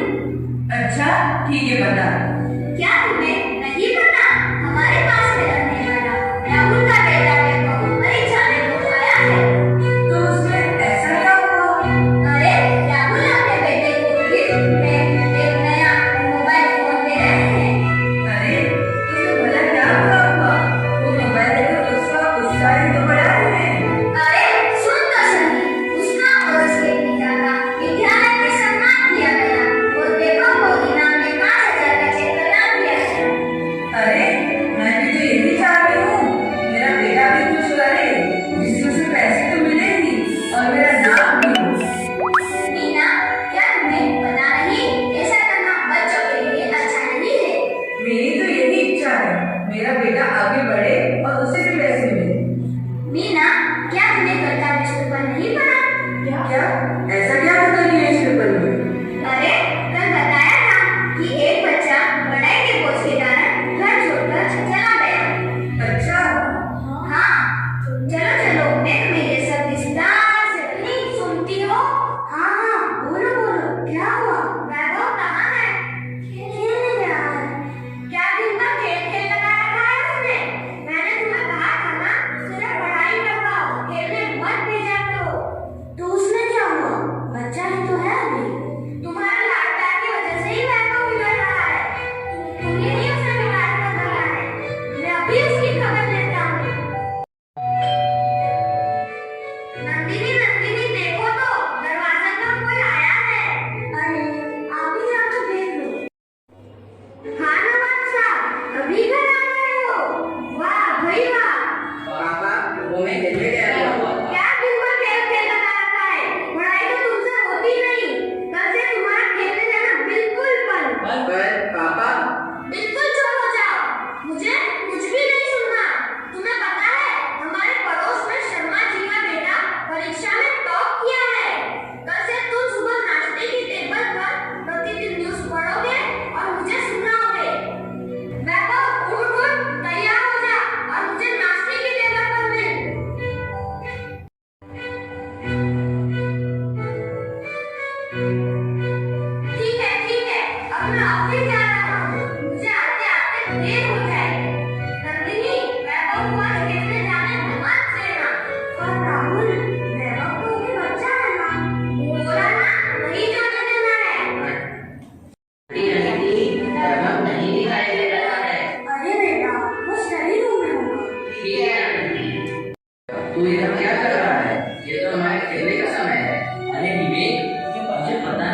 B: अच्छा ठीक है, बता। क्या तुम्हें नहीं पता? हमारे पास में रहने वाला राहुल का बेटा परीक्षा में तो आया है। तो उसमें ऐसा क्या हुआ? अरे राहुल अपने बेटे को गिफ्ट में एक नया मोबाइल फोन दे रहे हैं। अरे तो भला क्या हुआ? वो मोबाइल लेकर उसका उत्साह तो बढ़ा रहे हैं। अरे सुन तो सही, उसका और उसके पिता का विद्यालय में सम्मान किया गया और देखो को इनाम में 5,000 का चेक प्रदान किया गया। अरे मैं भी तो यही चाहती हूँ, मेरा बेटा भी कुछ करे जिससे उसे पैसे तो मिले ही और मेरा नाम भी हो। मीना, क्या तुम्हें पता नहीं ऐसा करना बच्चों के लिए अच्छा नहीं है? मेरी तो यही इच्छा है, मेरा बेटा आगे बढ़े और उसे भी पैसे मिले। मीना, क्या तुमने कल का न्यूज़पेपर नहीं पढ़ा? क्या? ऐसा क्या पता नहीं है न्यूज़पेपर में? अरे कल बताया था कि एक बच्चा पढ़ाई के बोझ के कारण घर छोड़कर चला गया। अच्छा? हाँ, चलो चलो मैं तुम्हें ये सब विस्तार से नहीं सुनती हो? हाँ हाँ बोलो बोलो, क्या हुआ? वैभव कहाँ है? खेलने गया है। क्या दिन भर खेल खेल लगा रखा है उसने? मैंने तुम्हें कहा था ना, सिर्फ पढ़ाई करवाओ, खेलने मत भेजा करो। तो उसमें क्या हुआ? बच्चा ही तो है अभी। तुम्हारे लाड प्यार की वजह से ही वैभव बिगड़ रहा है। तुम्हें नहीं उसे बिगाड़ कर रहा है। मैं अभी उसकी खबर लेता हूँ। नंदिनी नंदिनी देखो तो, दरवाजे पर कोई आया है। अरे आप ही जाकर देख लो। हाँ नवाब साहब, अभी घर आ गए हो? वाह भाई वाह।
K: पापा, वो मैं खेलने गया था।
B: क्या दिन भर खेल खेल लगा रखा है? पढ़ाई तो तुमसे होती नहीं। कल से तुम्हारा खेलने जाना बिल्कुल बंद।
K: पर पापा,
B: बिल्कुल चुप हो जाओ, मुझे कुछ भी नहीं सुनना। तुम्हें पता है हमारे पड़ोस में शर्मा जी का बेटा परीक्षा में टॉप किया है। कल से तुम सुबह नाश्ते की टेबल पर प्रतिदिन न्यूज़ पढ़ोगे और मुझे सुनाओगे। वैभव उठ उठ, तैयार हो जा और मुझे नाश्ते की टेबल पर मिल। ठीक है, अब मैं ऑफिस जा रहा हूँ, मुझे आते आते देर हो जाएगी। नंदिनी, वैभव को आज खेलने जाने मत देना। और राहुल, वैभव तो भी बच्चा है ना, बोला ना नहीं जाने देना है।
K: नहीं दिखाई दे रहा है।
B: अरे बेटा, वो स्टडी रूम में होगा।
K: ठीक है, तू इधर क्या कर रहा है? ये तो हमारे खेलने का समय है। अरे विवेक, मुझे पता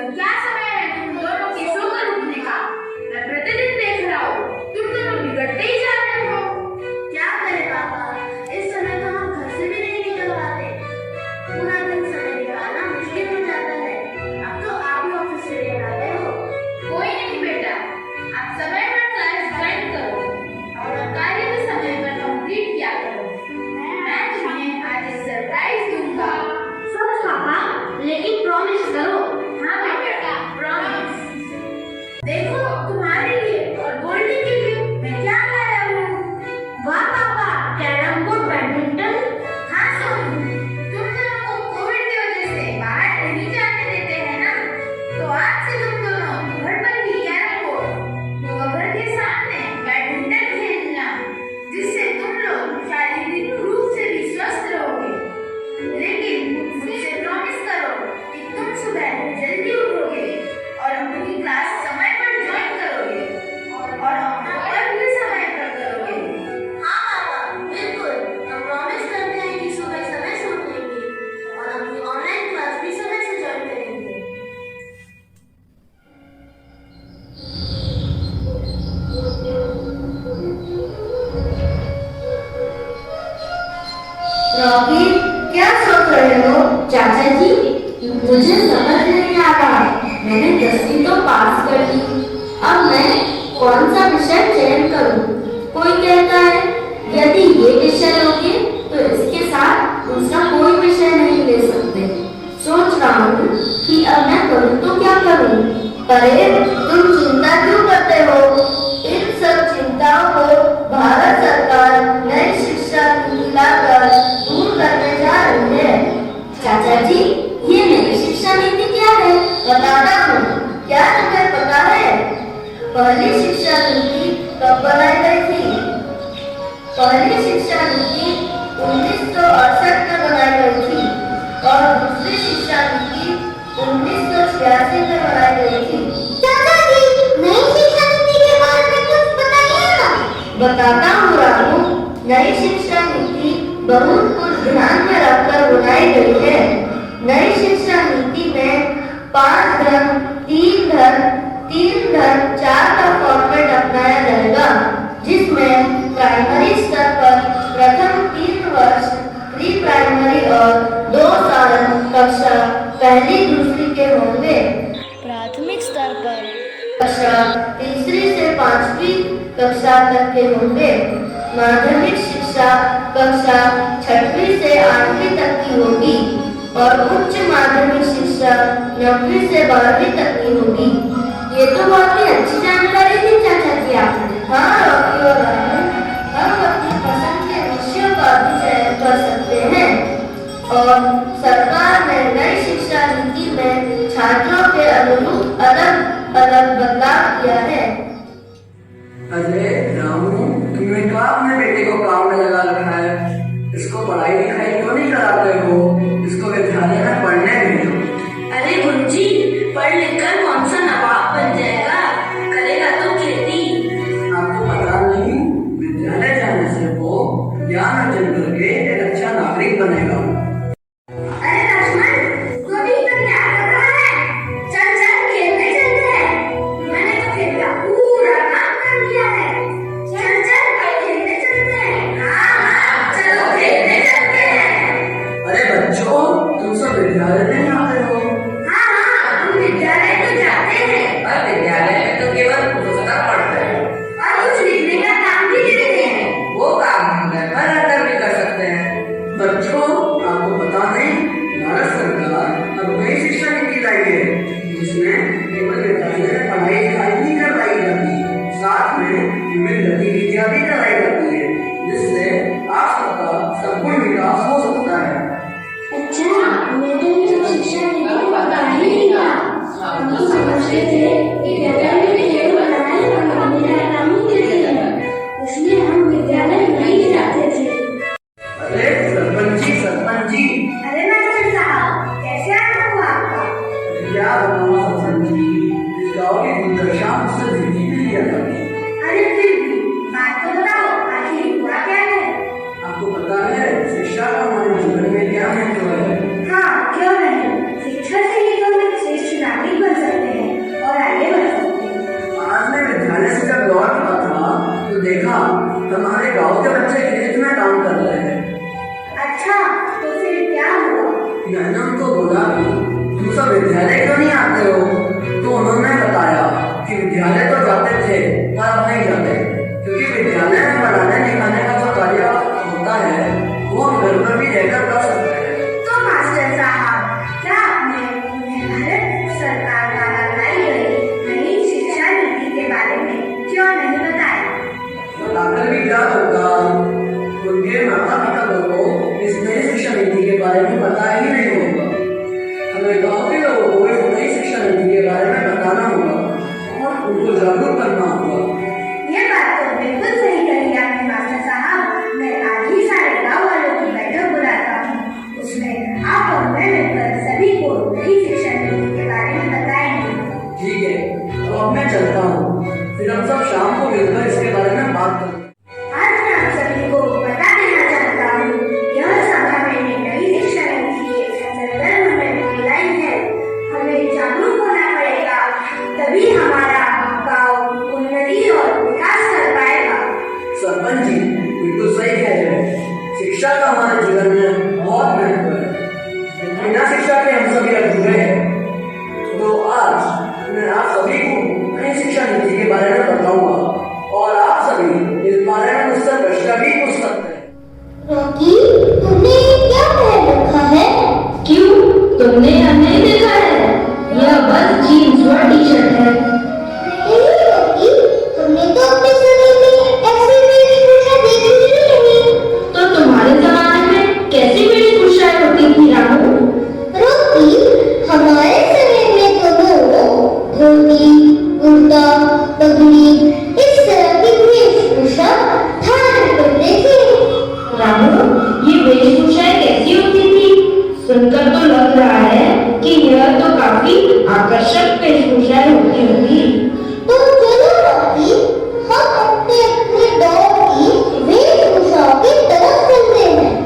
J: क्या समय है तुम दोनों के सोकर उठने का? मैं प्रतिदिन देख रहा हूँ, तुम दोनों बिगड़ते ही जा रहे हो। क्या करें पापा, इस समय तो हम घर से भी नहीं निकल पाते। पूरा दिन समय निकालना मुश्किल हो जाता है। अब तो आप ही ऑफिस से लेकर आते हो। कोई नहीं बेटा, आप समय पर क्लास ज्वाइन करो और कार्य भी समय पर कंप्लीट किया करो। मैं तुम्हें आज एक सरप्राइज दूंगा। सच पापा, लेकिन प्रॉमिस करो। हाँ बेटा, प्रॉमिस। देखो तुम्हारे लिए और गोल्डी के लिए मैं क्या लाया हूँ। वाह पापा, कैरम बोर्ड, बैडमिंटन। हाँ सोनू, तुम दोनों को कोविड की वजह से बाहर नहीं जाने देते हैं ना, तो आज से तुम दोनों घर पर ही कैरम बोर्ड, घर के सामने बैडमिंटन खेलना, जिससे तुम लोग शारीरिक रूप से भी स्वस्थ रहोगे। लेकिन मुझसे प्रॉमिस करो कि तुम सुबह जल्दी उठोगे और अपनी क्लास समय पर ज्वाइन करोगे और अपना वर्क भी समय पर करोगे। हाँ पापा, बिल्कुल। हम प्रॉमिस करते हैं कि सुबह समय से उठेंगे और अपनी ऑनलाइन क्लास भी समय से ज्वाइन करेंगे।
B: रॉकी, क्या सोच रहे हो? चाचा जी, मुझे समझ नहीं आ रहा। मैंने 10वीं तो पास कर ली, अब मैं कौन सा विषय चयन करूं? कोई कहता है यदि ये विषय लोगे तो इसके साथ दूसरा कोई विषय नहीं ले सकते। सोच रहा हूँ कि अब मैं करूँ तो क्या करूँ? अरे तुम चिंता क्यों करते हो? इन सब चिंताओं को भारत सरकार नई शिक्षा नीति लाकर दूर करने जा रही है। चाचा जी, ये नई शिक्षा नीति क्या है? बताता हूँ। क्या तुम्हें पता है पहली शिक्षा नीति कब बनाई गई थी? पहली शिक्षा नीति 1968 में बनाई गई थी और दूसरी शिक्षा नीति 1986 में बनाई गई थी। चाचा जी, नई शिक्षा नीति के बारे में कुछ बताइए ना। बताता हूँ रामू। नई शिक्षा नीति बहुत कुछ ध्यान में रखकर बनाई गई है। नई शिक्षा नीति में 5 धर्म 3 धर्म 3 धर्म 4 का फॉर्मेट अपनाया जाएगा, जिसमें प्राइमरी स्तर पर प्रथम 3 वर्ष प्री प्राइमरी और 2 साल कक्षा पहली दूसरी के होंगे। प्राथमिक स्तर पर कक्षा तीसरी से 5वीं कक्षा तक के होंगे। माध्यमिक शिक्षा कक्षा 6वीं से 8वीं तक की होगी और उच्च माध्यमिक शिक्षा 9वीं से 12वीं तक की होगी। ये तो बहुत ही अच्छी जानकारी दी चाचा जी आपने। हाँ रॉकी और रामू, हम अपनी पसंद के विषयों का भी चयन कर सकते हैं और सरकार ने नई शिक्षा नीति में छात्रों के अनुरूप अलग अलग बदलाव किया है।
K: अरे रामू, तुमने कहा अपने बेटे को काम में लगा रखा है, इसको पढ़ाई लिखाई क्यों नहीं कराते हो? इसको विद्यालय में पढ़ने भेजो।
J: अरे गुरुजी, पढ़ लिखकर कौन सा नवाब बन जाएगा? करेगा तो खेती।
K: आपको पता नहीं, विद्यालय जाने से वो ज्ञान अर्जन करके एक अच्छा नागरिक बनेगा।
J: अरे लक्ष्मण, तू अभी तक क्या कर रहा है? चल चल खेलने चलते हैं। मैंने तो खेल का पूरा काम कर लिया है। चल चल खेलने चलते हैं। हाँ, चलो खेलने चलते हैं।
K: अरे बच्चों, तुम सब विद्यालय नहीं आते हो?
J: हाँ, हम विद्यालय तो जाते हैं।
K: और विद्यालय में तो केवल पुस्तक पढ़ते हैं
J: और कुछ लिखने का काम भी देते हैं।
K: वो काम हम घर पर रहकर भी कर सकते हैं। बच्चों, आपको पता नहीं, भारत सरकार अब नई शिक्षा नीति लाई है, जिसमें केवल विद्यालय में पढ़ाई लिखाई नहीं करवाई जाती, साथ में विभिन्न गतिविधियां भी कराई जाती है, जिससे आप सबका संपूर्ण विकास हो सकता है।
J: अच्छा, मैं तो ये शिक्षा नीति को पता ही नहीं था। हम तो समझते थे कि विद्यालय में केवल पढ़ाई और पढ़ाने का काम ही देते हैं, इसलिए हम विद्यालय नहीं जाते थे।
K: अरे सरपंच जी, सरपंच जी।
J: अरे मैनेजर साहब, कैसे आना हुआ आपका?
K: क्या बताऊं सरपंच जी, इस गाँव की दुर्दशा मुझसे देखी भी नहीं जाती।
J: अरे फिर भी बात तो बताओ, आखिर हुआ क्या है?
K: आपको पता है शिक्षा का हमारे जीवन में क्या महत्व है?
J: हाँ, क्यों नहीं? शिक्षा से ही तो हम एक श्रेष्ठ नागरिक बन सकते हैं।
K: जागरूक करना होगा।
J: ये बात तो बिल्कुल सही कही आपने मास्टर साहब। मैं आज ही सारे गाँव वालों की बैठक बुलाता हूँ। उसमें आप और मैं मिलकर सभी को नई शिक्षा नीति के बारे में बताएंगे।
K: ठीक है, तो अब मैं चलता हूँ, फिर हम सब शाम को मिलकर इसके बारे में बात करेंगे।
J: आज मैं आप सभी को बता देना चाहता हूँ, यह सभा मैंने नई शिक्षा नीति के संदर्भ में बुलाई है। हमें जागरूक होना पड़ेगा, तभी हमारा गाँव उन्नति और विकास कर पाएगा।
K: सरपंच जी बिल्कुल सही कह रहे हैं। शिक्षा का हमारे जीवन में बहुत महत्व है। बिना शिक्षा के हम सभी अधूरे हैं। तो आज मैं आप सभी को नई शिक्षा नीति के बारे में बताऊंगा और आप सभी इस बारे में मुझसे प्रश्न भी पूछ सकते हैं।
J: रॉकी, तुमने क्या पहन रखा है?
G: क्यों, तुमने हमें देखा है? यह बस जीन्स और टी शर्ट है।
J: नहीं रॉकी, तुमने तो अपने समय में ऐसी वेशभूषा देखी ही नहीं।
G: तो तुम्हारे जमाने में कैसी वेशभूषाएं होती थी रामू?
J: रॉकी, हमारे समय में तो लोग धोती, कुर्ता, पगड़ी इस तरह की वेशभूषा धारण करते थे।
G: रामू, ये वेशभूषाएं कैसी होती थी? सुनकर तो लग रहा है कि यह तो काफी आकर्षक वेशभूषाएं होती होंगी।
J: तो चलो रॉकी, हम अपने अपने दौर की वेशभूषाओं की तरफ चलते हैं।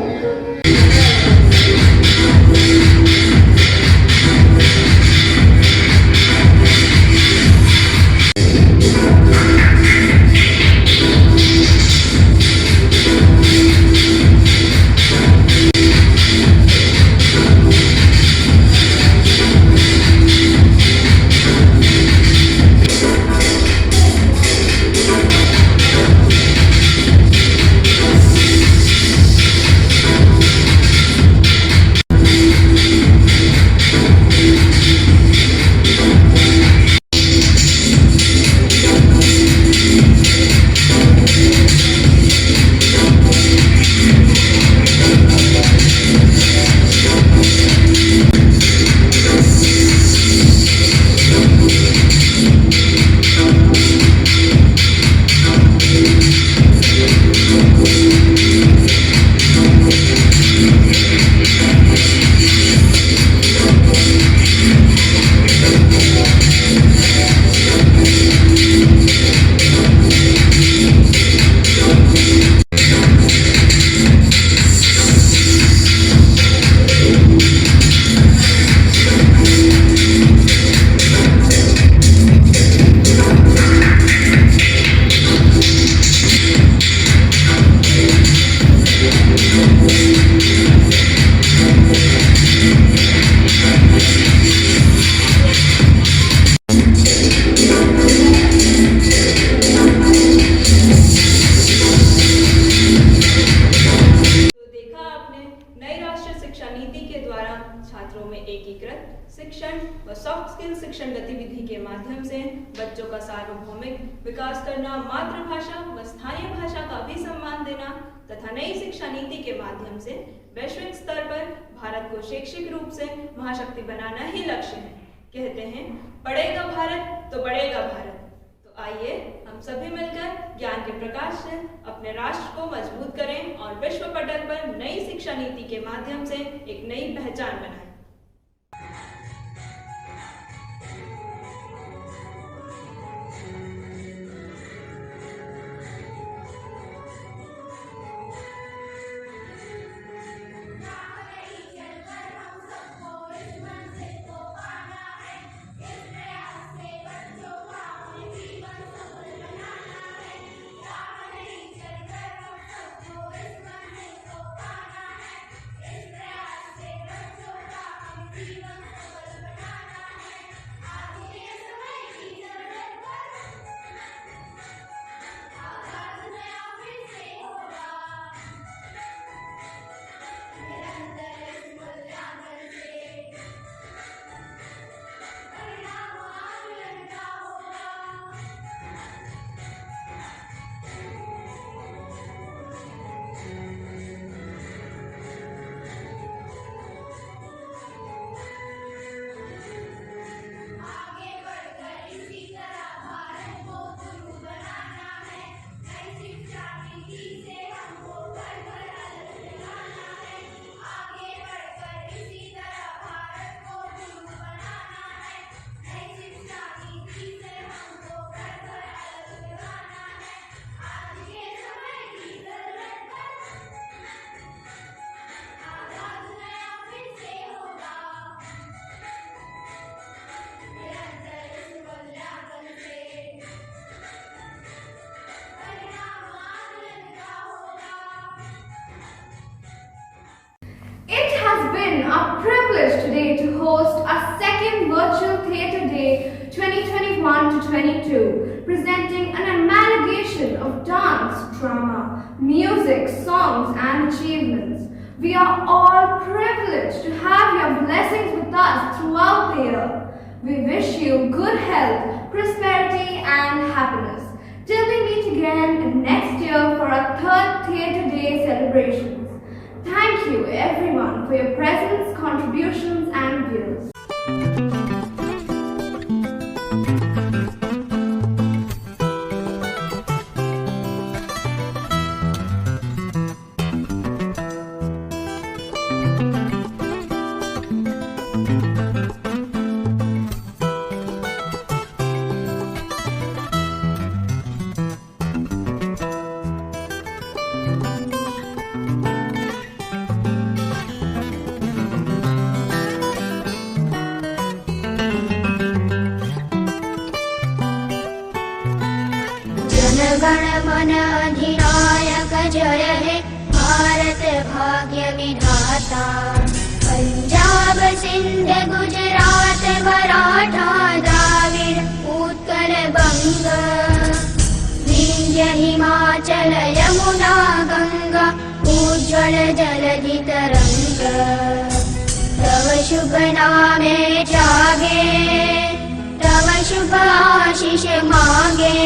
M: छात्रों में एकीकृत शिक्षण व सॉफ्ट स्किल शिक्षण गतिविधि के माध्यम से बच्चों का सार्वभौमिक विकास करना, मातृभाषा व स्थानीय भाषा का भी सम्मान देना तथा नई शिक्षा नीति के माध्यम से वैश्विक स्तर पर भारत को शैक्षिक रूप से महाशक्ति बनाना ही लक्ष्य है। कहते हैं पढ़ेगा भारत तो बढ़ेगा भारत। तो आइए हम सभी मिलकर ज्ञान के प्रकाश से अपने राष्ट्र को मजबूत करें और विश्व पटल पर नई शिक्षा नीति के माध्यम से एक नई पहचान बनाएं।
B: today to host our second Virtual Theatre Day 2021-22, presenting an amalgamation of dance, drama, music, songs and achievements. We are all privileged to have your blessings with us throughout the year. We wish you good health, prosperity and happiness. Till we meet again next year for our third Theatre Day celebrations. Thank you everyone for your presence, contributions and views.
C: गण मन अधिनायक जय हे भारत भाग्य विधाता। पंजाब सिंध गुजरात मराठा द्राविड़ उत्कल बंग विंध्य हिमाचल यमुना गंगा उज्ज्वल जलधि तरंग। तव शुभ नामे जागे तव शुभ आशीष मांगे।